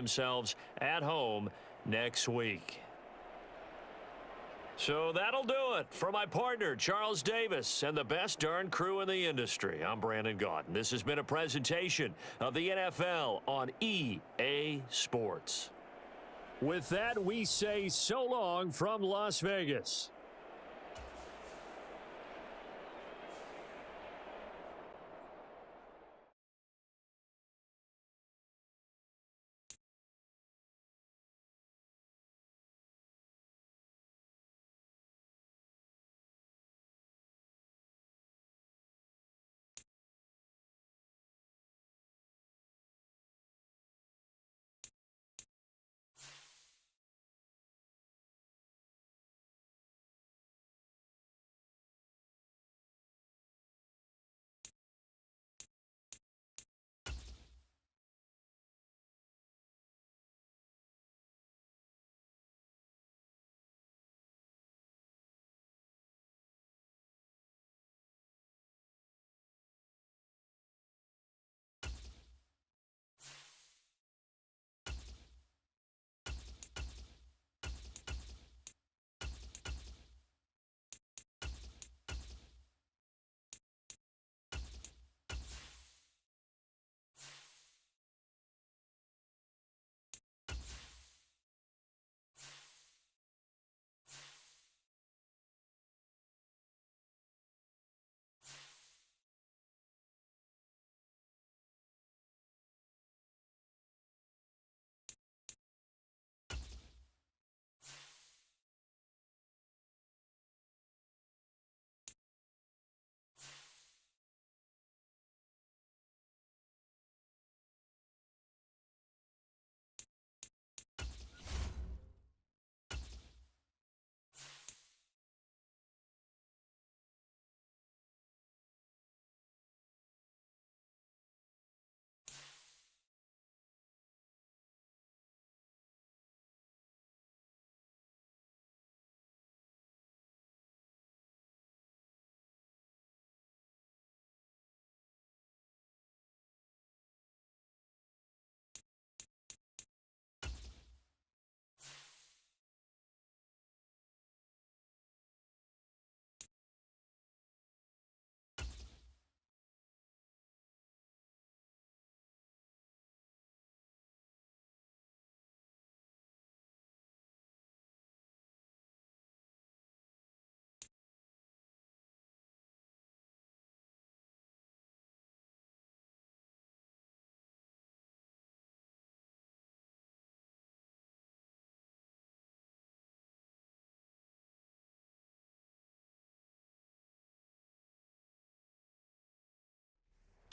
themselves at home next week. So that'll do it for my partner, Charles Davis, and the best darn crew in the industry. I'm Brandon Gaudin. This has been a presentation of the NFL on EA Sports. With that, we say so long from Las Vegas.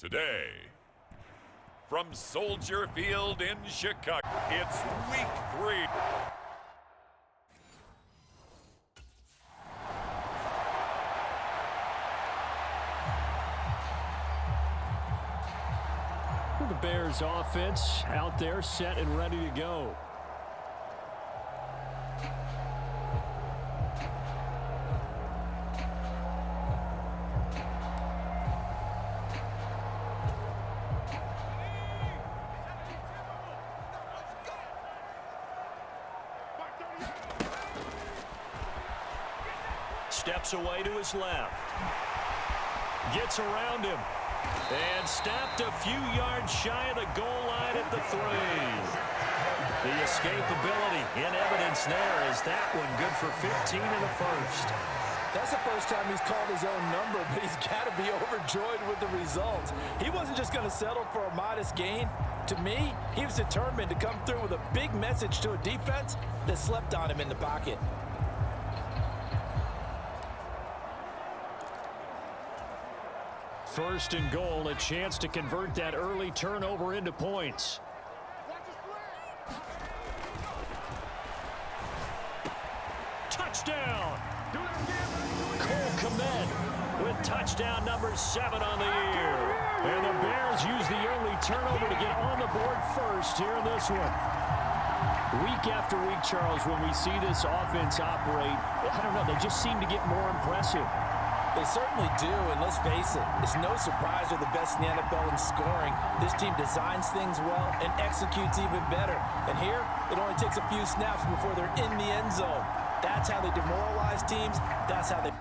Today, from Soldier Field in Chicago, it's Week 3. The Bears offense out there set and ready to go. Steps away to his left. Gets around him. And stopped a few yards shy of the goal line at the 3. The escapability in evidence there is that one good for 15 in the first. That's the first time he's called his own number, but he's got to be overjoyed with the result. He wasn't just going to settle for a modest gain. To me, he was determined to come through with a big message to a defense that slept on him in the pocket. First and goal, a chance to convert that early turnover into points. Touchdown! Cole Kmet with touchdown number 7 on the year. And the Bears use the early turnover to get on the board first here in this one. Week after week, Charles, when we see this offense operate, I don't know, they just seem to get more impressive. They certainly do, and let's face it, it's no surprise they're the best in the NFL in scoring. This team designs things well and executes even better. And here, it only takes a few snaps before they're in the end zone. That's how they demoralize teams. That's how they...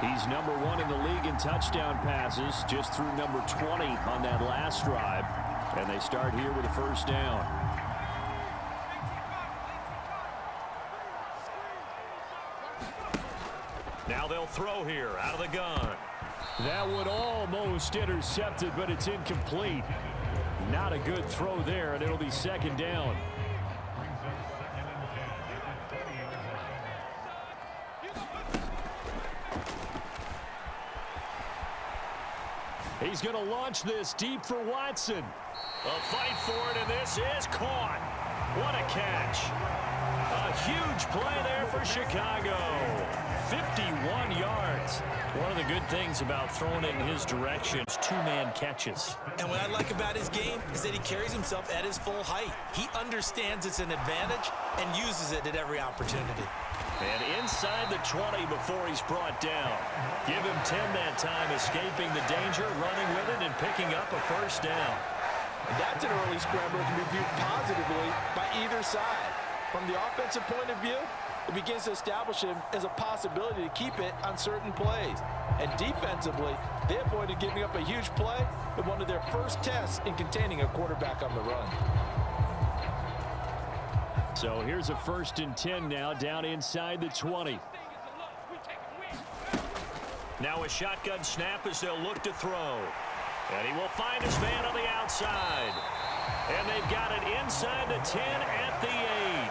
He's number 1 in the league in touchdown passes, just threw number 20 on that last drive. And they start here with a first down. Now they'll throw here out of the gun. That one almost intercepted, but it's incomplete. Not a good throw there, and it'll be second down. He's going to launch this deep for Watson. A fight for it, and this is caught. What a catch. A huge play there for Chicago. 51 yards. One of the good things about throwing it in his direction is two-man catches. And what I like about his game is that he carries himself at his full height. He understands it's an advantage and uses it at every opportunity. And inside the 20 before he's brought down. Give him 10 that time, escaping the danger, running with it, and picking up a first down. And that's an early scrambler that can be viewed positively by either side. From the offensive point of view, it begins to establish him as a possibility to keep it on certain plays. And defensively, they avoided giving up a huge play in one of their first tests in containing a quarterback on the run. So here's a 1st and 10 now, down inside the 20. Now a shotgun snap as they'll look to throw. And he will find his man on the outside. And they've got it inside the 10 at the 8.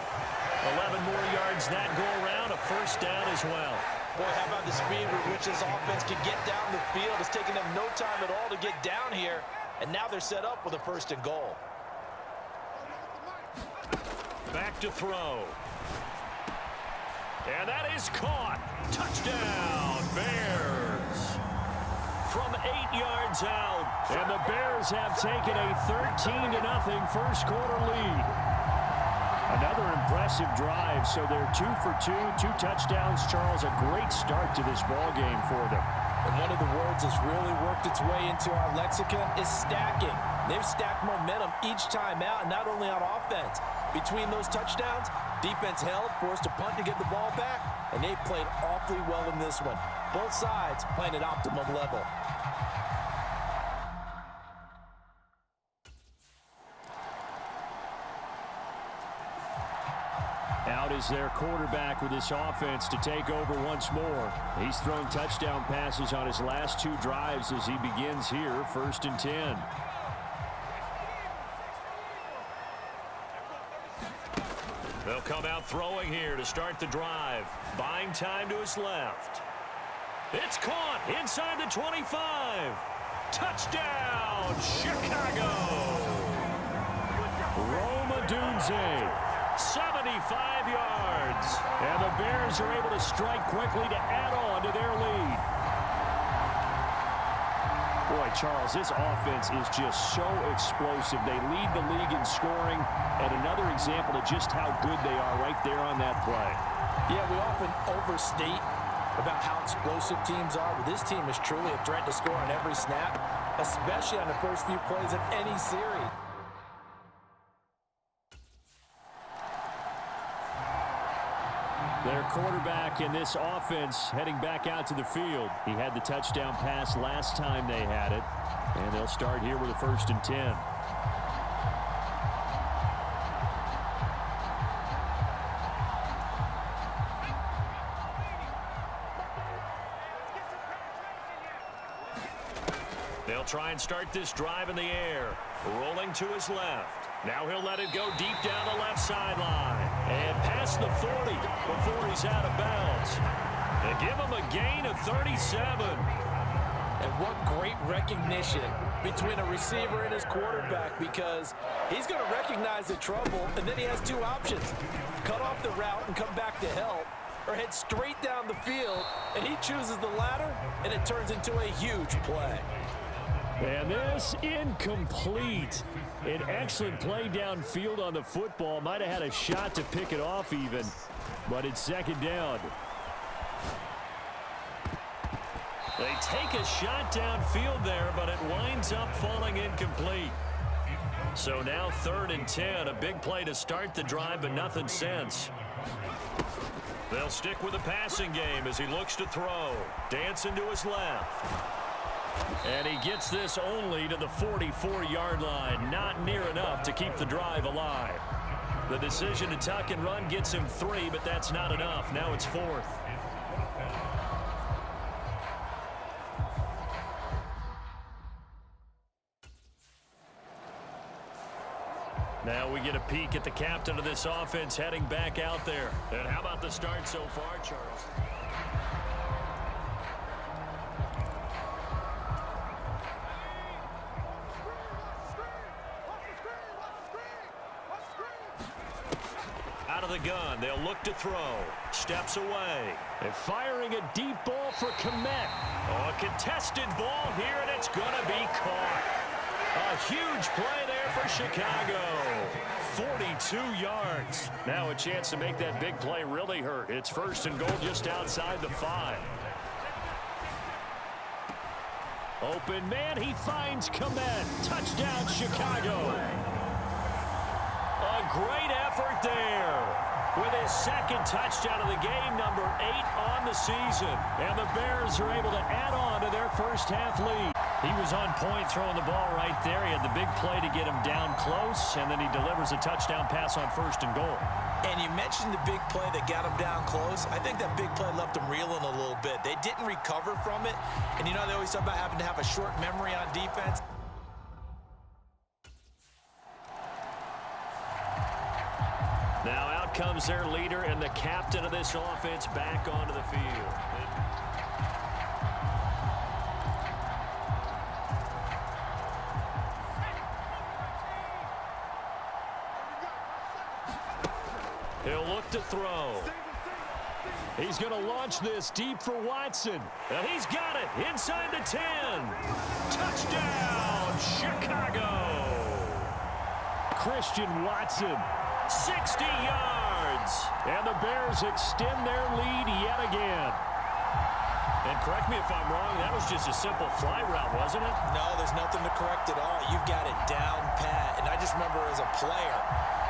11 more yards that go around, a first down as well. Boy, how about the speed with which this offense can get down the field? It's taken them no time at all to get down here. And now they're set up with a 1st and goal. Back to throw. And that is caught. Touchdown, Bears. From 8 yards out. And the Bears have taken a 13-0 first quarter lead. Another impressive drive, so they're 2 for 2, 2 touchdowns. Charles, a great start to this ball game for them. And one of the words that's really worked its way into our lexicon is stacking. They've stacked momentum each time out, and not only on offense. Between those touchdowns, defense held, forced a punt to get the ball back, and they played awfully well in this one. Both sides playing at optimum level. Out is their quarterback with this offense to take over once more. He's thrown touchdown passes on his last 2 drives as he begins here, 1st and 10. They'll come out throwing here to start the drive. Buying time to his left. It's caught inside the 25. Touchdown, Chicago. Roma Dunze. 75 yards. And the Bears are able to strike quickly to add on to their lead. Boy, Charles, this offense is just so explosive. They lead the league in scoring, and another example of just how good they are right there on that play. Yeah, we often overstate about how explosive teams are, but this team is truly a threat to score on every snap, especially on the first few plays of any series. Their quarterback in this offense heading back out to the field. He had the touchdown pass last time they had it. And they'll start here with a 1st and 10. They'll try and start this drive in the air. Rolling to his left. Now he'll let it go deep down the left sideline. And past the 40 before he's out of bounds. They give him a gain of 37. And what great recognition between a receiver and his quarterback, because he's going to recognize the trouble, and then he has 2 options. Cut off the route and come back to help, or head straight down the field, and he chooses the latter, and it turns into a huge play. And this incomplete. An excellent play downfield on the football. Might have had a shot to pick it off even, but it's second down. They take a shot downfield there, but it winds up falling incomplete. So now 3rd and 10. A big play to start the drive, but nothing since. They'll stick with the passing game as he looks to throw. Dancing to his left. And he gets this only to the 44-yard line. Not near enough to keep the drive alive. The decision to tuck and run gets him 3, but that's not enough. Now it's 4th. Now we get a peek at the captain of this offense heading back out there. And how about the start so far, Charles? Out of the gun, they'll look to throw. Steps away. And firing a deep ball for Komet. Oh, a contested ball here, and it's going to be caught. A huge play there for Chicago. 42 yards. Now a chance to make that big play really hurt. It's 1st and goal just outside the 5. Open man, he finds Komet. Touchdown, Chicago. A great effort there. With his 2nd touchdown of the game, number 8 on the season. And the Bears are able to add on to their first half lead. He was on point throwing the ball right there. He had the big play to get him down close, and then he delivers a touchdown pass on 1st and goal. And you mentioned the big play that got him down close. I think that big play left him reeling a little bit. They didn't recover from it. And you know, they always talk about having to have a short memory on defense. Now out comes their leader and the captain of this offense back onto the field. He'll look to throw. He's going to launch this deep for Watson. And he's got it inside the 10. Touchdown, Chicago. Christian Watson, 60 yards. And the Bears extend their lead yet again. And correct me if I'm wrong, that was just a simple fly route, wasn't it? No, there's nothing to correct at all. You've got it down pat. And I just remember as a player,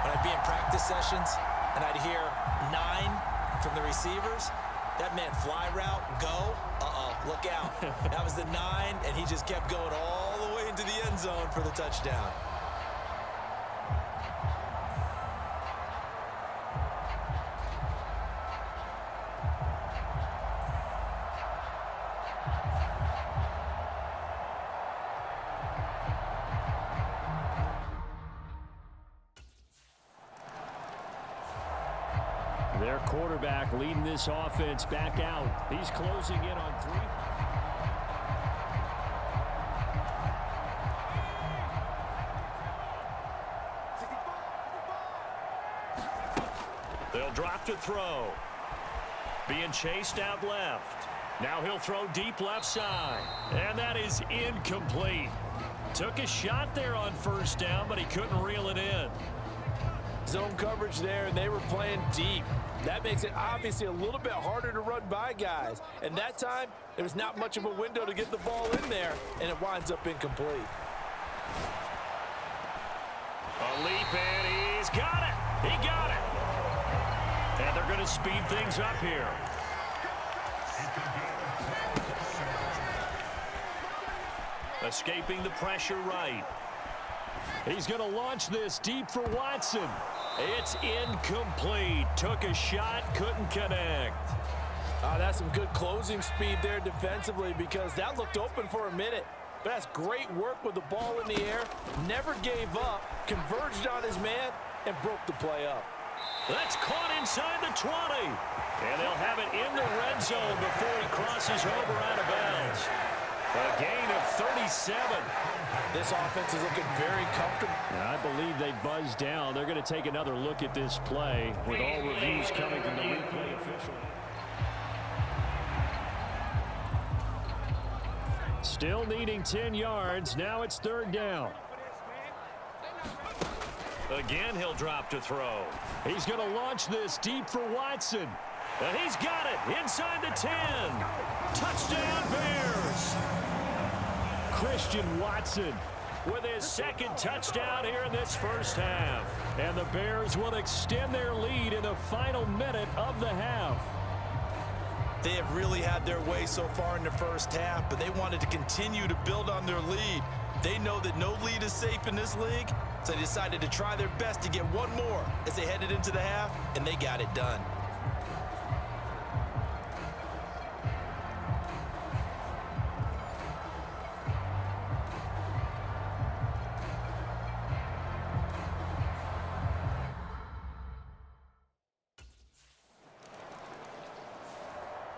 when I'd be in practice sessions, and I'd hear 9 from the receivers. That meant fly route, go. Look out. That was the 9, and he just kept going all the way into the end zone for the touchdown. Their quarterback leading this offense back out. He's closing in on 3. They'll drop to throw. Being chased out left. Now he'll throw deep left side. And that is incomplete. Took a shot there on 1st down, but he couldn't reel it in. Zone coverage there, and they were playing deep. That makes it obviously a little bit harder to run by guys. And that time, there was not much of a window to get the ball in there, and it winds up incomplete. A leap, and he's got it. He got it. And they're going to speed things up here. Escaping the pressure right. He's going to launch this deep for Watson. It's incomplete. Took a shot, couldn't connect. That's some good closing speed there defensively because that looked open for a minute. But that's great work with the ball in the air. Never gave up, converged on his man, and broke the play up. That's caught inside the 20. And they'll have it in the red zone before he crosses over out of bounds. A gain of 37. This offense is looking very comfortable. And I believe they buzzed down. They're going to take another look at this play with all reviews coming from the replay official. Still needing 10 yards. Now it's third down. Again, he'll drop to throw. He's going to launch this deep for Watson. And he's got it inside the 10. Touchdown, Bears. Christian Watson with his second touchdown here in this first half. And the Bears will extend their lead in the final minute of the half. They have really had their way so far in the first half, but they wanted to continue to build on their lead. They know that no lead is safe in this league, so they decided to try their best to get one more as they headed into the half, and they got it done.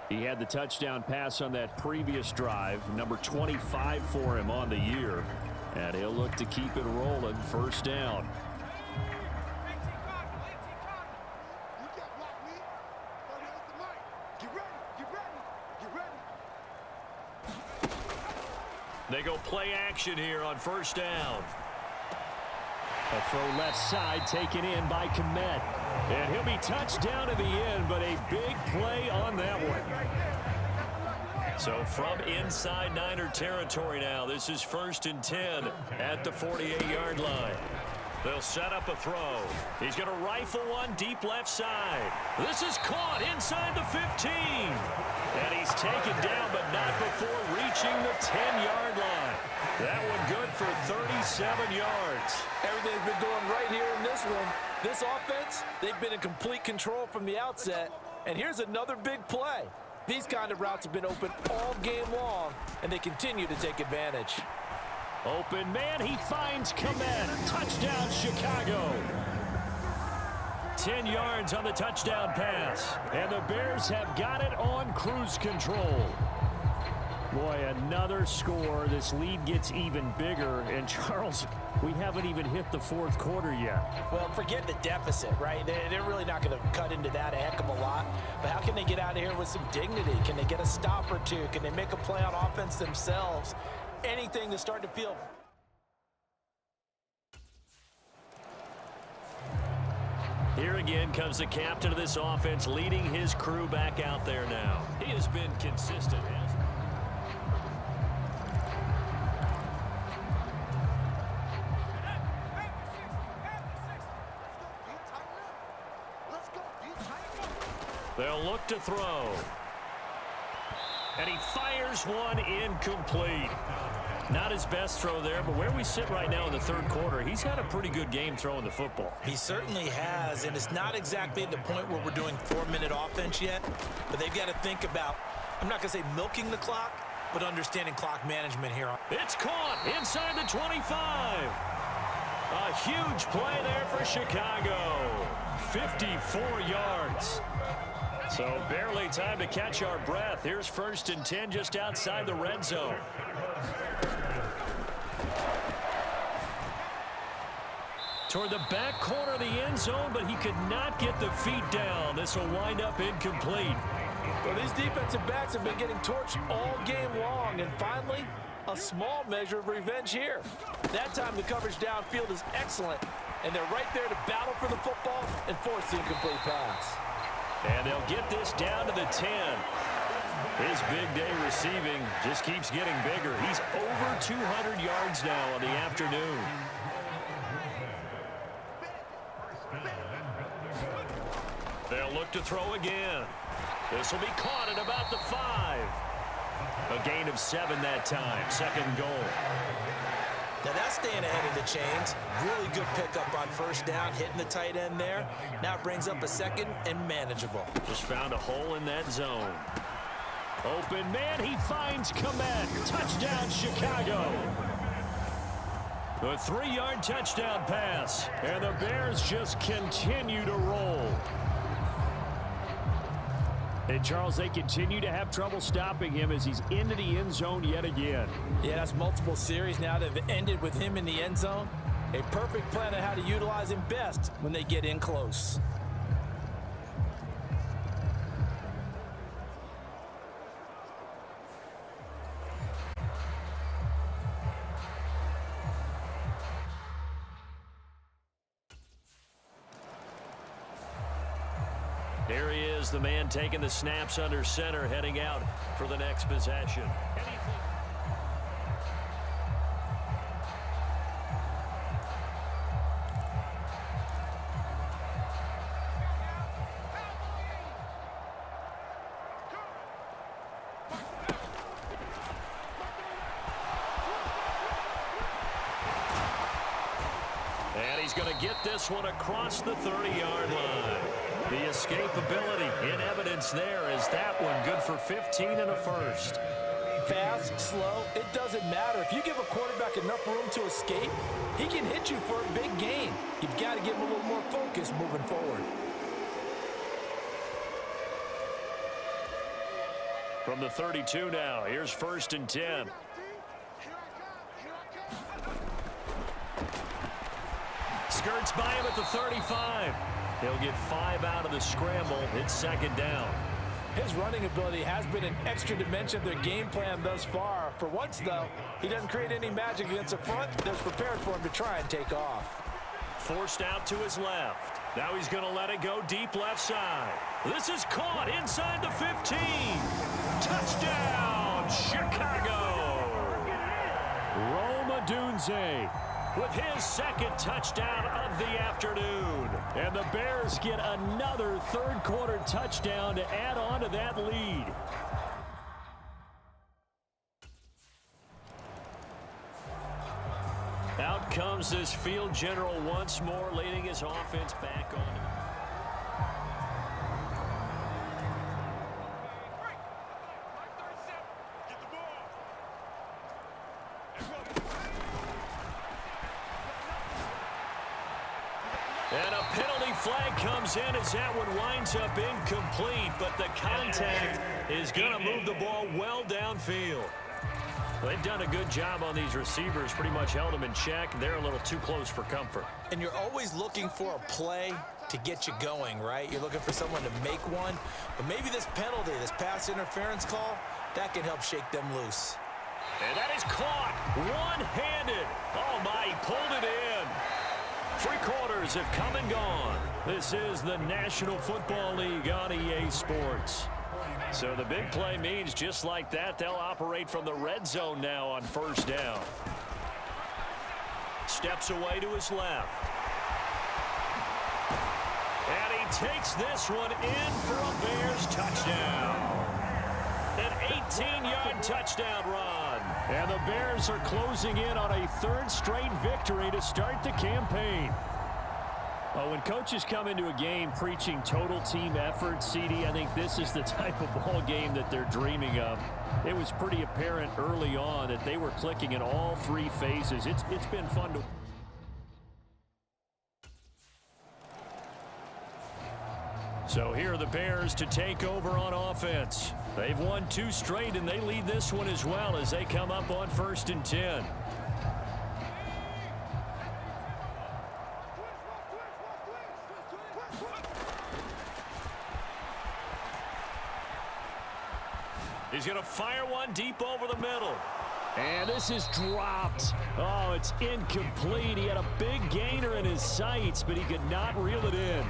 He had the touchdown pass on that previous drive, number 25 for him on the year. And he'll look to keep it rolling, first down. They go play action here on first down. A throw left side taken in by Komet. And he'll be touched down at the end, but a big play on that one. So from inside Niner territory now, this is 1st and 10 at the 48-yard line. They'll set up a throw. He's going to rifle one deep left side. This is caught inside the 15. And he's taken down, but not before reaching the 10-yard line. That one good for 37 yards. Everything's been going right here in this one. This offense, they've been in complete control from the outset. And here's another big play. These kind of routes have been open all game long, and they continue to take advantage. Open man, he finds Komet. Touchdown, Chicago. 10 yards on the touchdown pass. And the Bears have got it on cruise control. Boy, another score. This lead gets even bigger. And Charles, we haven't even hit the fourth quarter yet. Well, forget the deficit, right? They're really not going to cut into that a heck of a lot. But how can they get out of here with some dignity? Can they get a stop or two? Can they make a play on offense themselves? Anything to start to feel. Here again comes the captain of this offense, leading his crew back out there now. He has been consistent. They'll look to throw. And he fires one incomplete. Not his best throw there, but where we sit right now in the third quarter, he's had a pretty good game throwing the football. He certainly has, and it's not exactly at the point where we're doing 4-minute offense yet, but they've got to think about, I'm not going to say milking the clock, but understanding clock management here. It's caught inside the 25. A huge play there for Chicago. 54 yards. So barely time to catch our breath. Here's 1st and 10 just outside the red zone. Toward the back corner of the end zone, but he could not get the feet down. This will wind up incomplete. Well, these defensive backs have been getting torched all game long, and finally, a small measure of revenge here. That time the coverage downfield is excellent, and they're right there to battle for the football and force the incomplete pass. And they'll get this down to the 10. His big day receiving just keeps getting bigger. He's over 200 yards now on the afternoon. They'll look to throw again. This will be caught at about the 5. A gain of 7 that time. 2nd goal. Now that's staying ahead of the chains. Really good pickup on first down, hitting the tight end there. Now it brings up a 2nd and manageable. Just found a hole in that zone. Open man, he finds Komet. Touchdown, Chicago. A 3-yard touchdown pass. And the Bears just continue to roll. And, Charles, they continue to have trouble stopping him as he's into the end zone yet again. Yeah, that's multiple series now that have ended with him in the end zone. A perfect plan on how to utilize him best when they get in close. Here he is, the man taking the snaps under center, heading out for the next possession. And he's going to get this one across the 30-yard line. The escapability in evidence there as that one good for 15 and a first. Fast, slow, it doesn't matter. If you give a quarterback enough room to escape, he can hit you for a big gain. You've got to give him a little more focus moving forward. From the 32 now, here's 1st and 10. Skirts by him at the 35. He'll get 5 out of the scramble. It's 2nd down. His running ability has been an extra dimension of their game plan thus far. For once, though, he doesn't create any magic against the front. They're prepared for him to try and take off. Forced out to his left. Now he's going to let it go deep left side. This is caught inside the 15. Touchdown, Chicago. Rome Odunze with his 2nd touchdown of the afternoon. And the Bears get another third-quarter touchdown to add on to that lead. Out comes this field general once more, leading his offense back on. And a penalty flag comes in as that one winds up incomplete, but the contact is going to move the ball well downfield. They've done a good job on these receivers, pretty much held them in check. They're a little too close for comfort. And you're always looking for a play to get you going, right? You're looking for someone to make one. But maybe this penalty, this pass interference call, that can help shake them loose. And that is caught one-handed. Oh, my, he pulled it in. 3 quarters have come and gone. This is the National Football League on EA Sports. So the big play means just like that, they'll operate from the red zone now on 1st down. Steps away to his left. And he takes this one in for a Bears touchdown. An 18-yard touchdown run. And the Bears are closing in on a 3rd straight victory to start the campaign. Well, when coaches come into a game preaching total team effort, CD, I think this is the type of ball game that they're dreaming of. It was pretty apparent early on that they were clicking in all 3 phases. It's been fun to... So here are the Bears to take over on offense. They've won 2 straight, and they lead this one as well as they come up on 1st and 10. He's going to fire one deep over the middle. And this is dropped. Oh, it's incomplete. He had a big gainer in his sights, but he could not reel it in.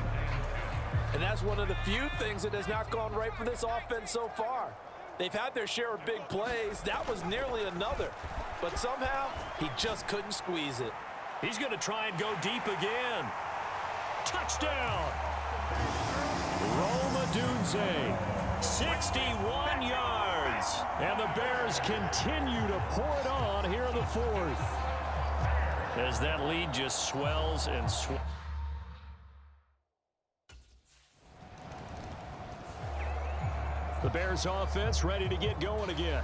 And that's one of the few things that has not gone right for this offense so far. They've had their share of big plays. That was nearly another. But somehow, he just couldn't squeeze it. He's going to try and go deep again. Touchdown! Rome Odunze, 61 yards. And the Bears continue to pour it on here in the 4th. As that lead just swells and swells. The Bears offense ready to get going again.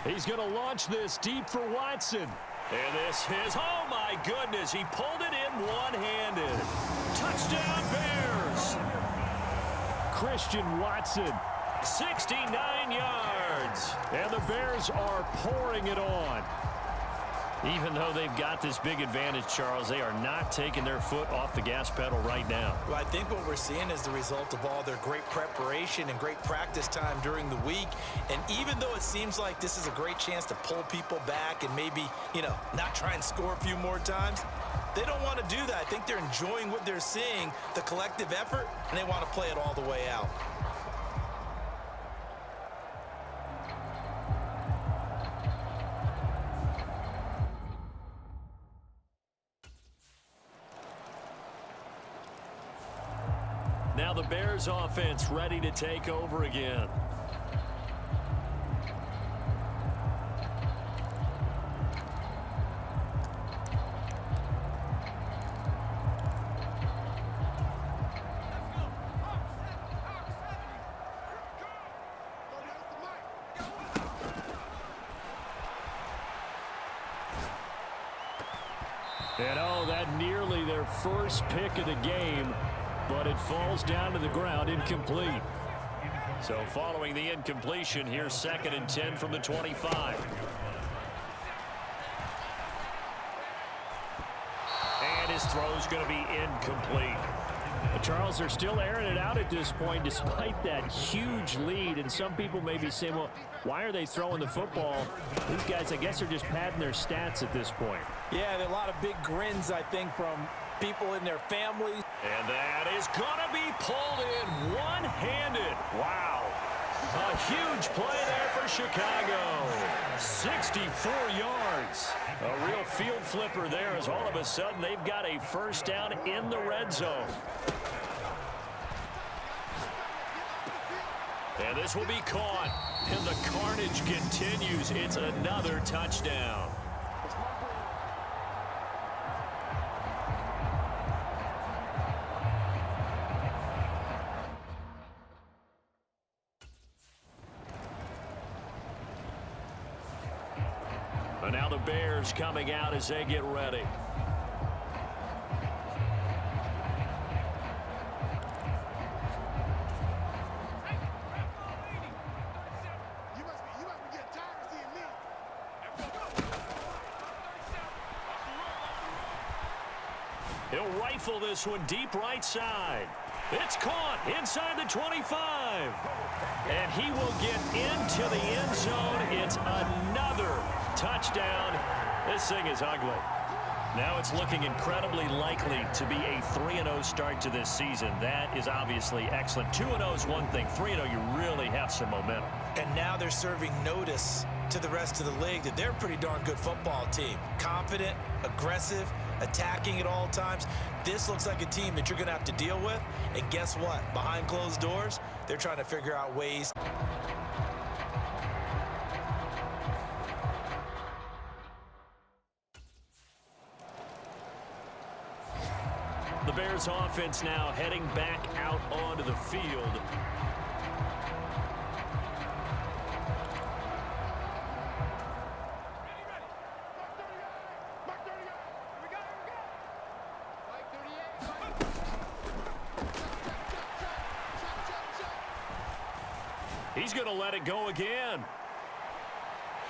He's going to launch this deep for Watson. And this is, oh my goodness, he pulled it in one-handed. Touchdown Bears! Christian Watson, 69 yards. And the Bears are pouring it on. Even though they've got this big advantage, Charles, they are not taking their foot off the gas pedal right now. Well, I think what we're seeing is the result of all their great preparation and great practice time during the week. And even though it seems like this is a great chance to pull people back and maybe, not try and score a few more times, they don't want to do that. I think they're enjoying what they're seeing, the collective effort, and they want to play it all the way out. Now the Bears offense ready to take over again. And that nearly their first pick of the game, but it falls down to the ground incomplete. So following the incompletion, here's 2nd and 10 from the 25. And his throw's going to be incomplete. Charles, they're still airing it out at this point despite that huge lead. And some people may be saying, well, why are they throwing the football? These guys, I guess, are just padding their stats at this point. Yeah, there are a lot of big grins, I think, from people in their families. And that is going to be pulled in one-handed. Wow. A huge play there for Chicago. 64 yards. A real field flipper there as all of a sudden they've got a first down in the red zone. And this will be caught. And the carnage continues. It's another touchdown. And now the Bears coming out as they get ready. He'll rifle this one deep right side. It's caught inside the 25. And he will get into the end zone. It's another touchdown. This thing is ugly. Now it's looking incredibly likely to be a 3-0 start to this season. That is obviously excellent. 2-0 is one thing. 3-0, you really have some momentum. And now they're serving notice to the rest of the league that they're a pretty darn good football team. Confident, aggressive, attacking at all times. This looks like a team that you're going to have to deal with. And guess what? Behind closed doors, they're trying to figure out ways. The Bears offense now heading back out onto the field. He's going to let it go again.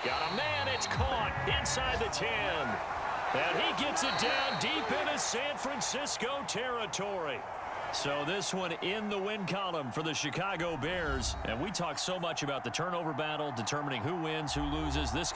Got a man. It's caught inside the 10. And he gets it down deep into San Francisco territory. So this one in the win column for the Chicago Bears. And we talk so much about the turnover battle, determining who wins, who loses. This